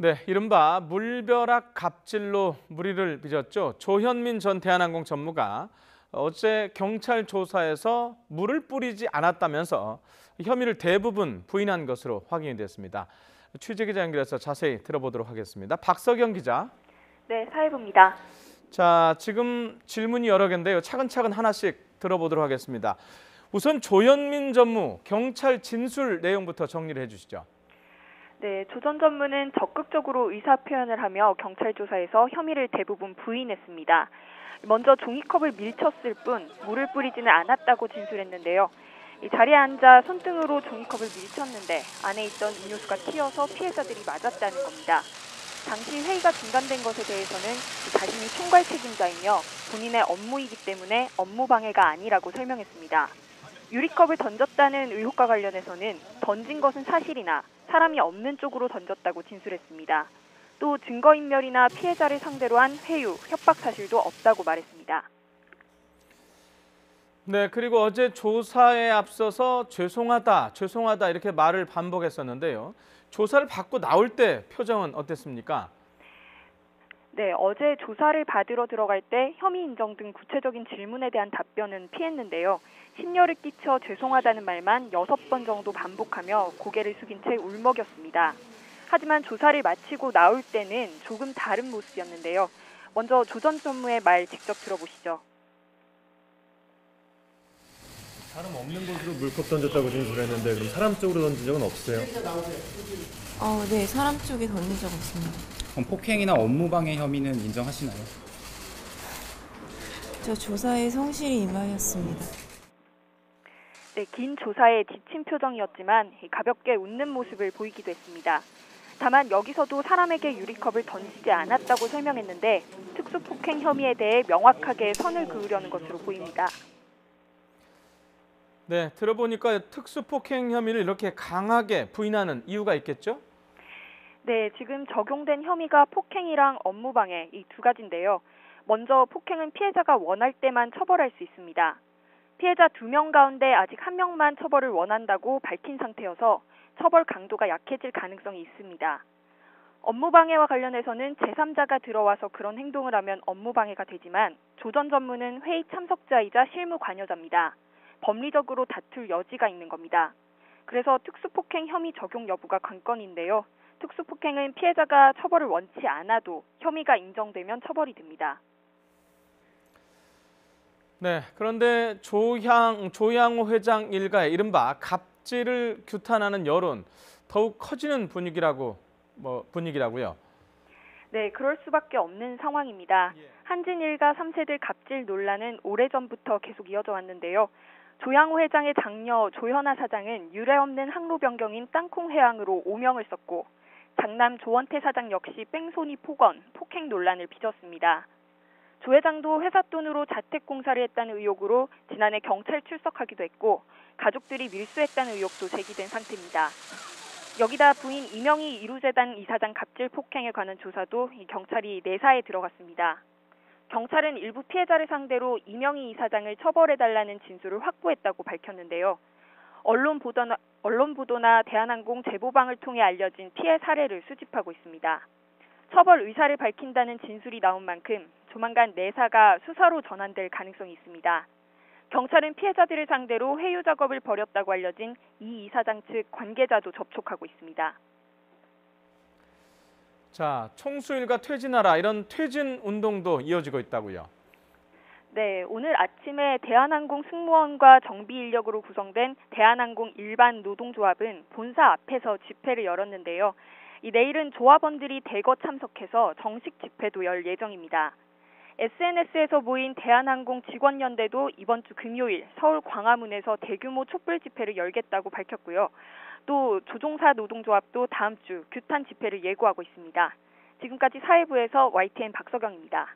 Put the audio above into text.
네, 이른바 물벼락 갑질로 물의를 빚었죠. 조현민 전 대한항공 전무가 어제 경찰 조사에서 물을 뿌리지 않았다면서 혐의를 대부분 부인한 것으로 확인이 됐습니다. 취재기자 연결해서 자세히 들어보도록 하겠습니다. 박석영 기자. 네, 사회부입니다. 자, 지금 질문이 여러 개인데요. 차근차근 하나씩 들어보도록 하겠습니다. 우선 조현민 전무 경찰 진술 내용부터 정리를 해주시죠. 네, 조 전 전무는 적극적으로 의사 표현을 하며 경찰 조사에서 혐의를 대부분 부인했습니다. 먼저 종이컵을 밀쳤을 뿐 물을 뿌리지는 않았다고 진술했는데요. 이 자리에 앉아 손등으로 종이컵을 밀쳤는데 안에 있던 음료수가 튀어서 피해자들이 맞았다는 겁니다. 당시 회의가 중단된 것에 대해서는 자신이 총괄 책임자이며 본인의 업무이기 때문에 업무 방해가 아니라고 설명했습니다. 유리컵을 던졌다는 의혹과 관련해서는 던진 것은 사실이나 사람이 없는 쪽으로 던졌다고 진술했습니다. 또 증거인멸이나 피해자를 상대로 한 회유, 협박 사실도 없다고 말했습니다. 네, 그리고 어제 조사에 앞서서 죄송하다 이렇게 말을 반복했었는데요. 조사를 받고 나올 때 표정은 어땠습니까? 네, 어제 조사를 받으러 들어갈 때 혐의 인정 등 구체적인 질문에 대한 답변은 피했는데요. 심려를 끼쳐 죄송하다는 말만 6번 정도 반복하며 고개를 숙인 채 울먹였습니다. 하지만 조사를 마치고 나올 때는 조금 다른 모습이었는데요. 먼저 조 전 전무의 말 직접 들어보시죠. 사람 없는 곳으로 물컵 던졌다고 진술했는데 그럼 사람 쪽으로 던진 적은 없어요? 네, 사람 쪽에 던진 적 없습니다. 그럼 폭행이나 업무방해 혐의는 인정하시나요? 저 조사에 성실히 임하였습니다. 네, 긴 조사에 지친 표정이었지만 가볍게 웃는 모습을 보이기도 했습니다. 다만 여기서도 사람에게 유리컵을 던지지 않았다고 설명했는데 특수폭행 혐의에 대해 명확하게 선을 그으려는 것으로 보입니다. 네, 들어보니까 특수폭행 혐의를 이렇게 강하게 부인하는 이유가 있겠죠? 네, 지금 적용된 혐의가 폭행이랑 업무방해 이 두 가지인데요. 먼저 폭행은 피해자가 원할 때만 처벌할 수 있습니다. 피해자 2명 가운데 아직 1명만 처벌을 원한다고 밝힌 상태여서 처벌 강도가 약해질 가능성이 있습니다. 업무방해와 관련해서는 제3자가 들어와서 그런 행동을 하면 업무방해가 되지만 조 전 전무는 회의 참석자이자 실무 관여자입니다. 법리적으로 다툴 여지가 있는 겁니다. 그래서 특수폭행 혐의 적용 여부가 관건인데요. 특수폭행은 피해자가 처벌을 원치 않아도 혐의가 인정되면 처벌이 됩니다. 네, 그런데 조양호 회장 일가의 이른바 갑질을 규탄하는 여론 더욱 커지는 분위기라고요. 네, 그럴 수밖에 없는 상황입니다. 한진 일가 3세들 갑질 논란은 오래전부터 계속 이어져 왔는데요. 조양호 회장의 장녀 조현아 사장은 유례없는 항로 변경인 땅콩 회항으로 오명을 썼고 장남 조원태 사장 역시 뺑소니 폭행 논란을 빚었습니다. 조 회장도 회사 돈으로 자택 공사를 했다는 의혹으로 지난해 경찰 출석하기도 했고 가족들이 밀수했다는 의혹도 제기된 상태입니다. 여기다 부인 이명희 이루재단 이사장 갑질 폭행에 관한 조사도 경찰이 내사에 들어갔습니다. 경찰은 일부 피해자를 상대로 이명희 이사장을 처벌해달라는 진술을 확보했다고 밝혔는데요. 언론 보도나 대한항공 제보방을 통해 알려진 피해 사례를 수집하고 있습니다. 처벌 의사를 밝힌다는 진술이 나온 만큼 조만간 내사가 수사로 전환될 가능성이 있습니다. 경찰은 피해자들을 상대로 회유 작업을 벌였다고 알려진 이 이사장 측 관계자도 접촉하고 있습니다. 자, 총수일가 퇴진하라 이런 퇴진 운동도 이어지고 있다고요. 네, 오늘 아침에 대한항공 승무원과 정비 인력으로 구성된 대한항공 일반 노동조합은 본사 앞에서 집회를 열었는데요. 내일은 조합원들이 대거 참석해서 정식 집회도 열 예정입니다. SNS에서 모인 대한항공 직원연대도 이번 주 금요일 서울 광화문에서 대규모 촛불 집회를 열겠다고 밝혔고요. 또 조종사 노동조합도 다음 주 규탄 집회를 예고하고 있습니다. 지금까지 사회부에서 YTN 박석영입니다.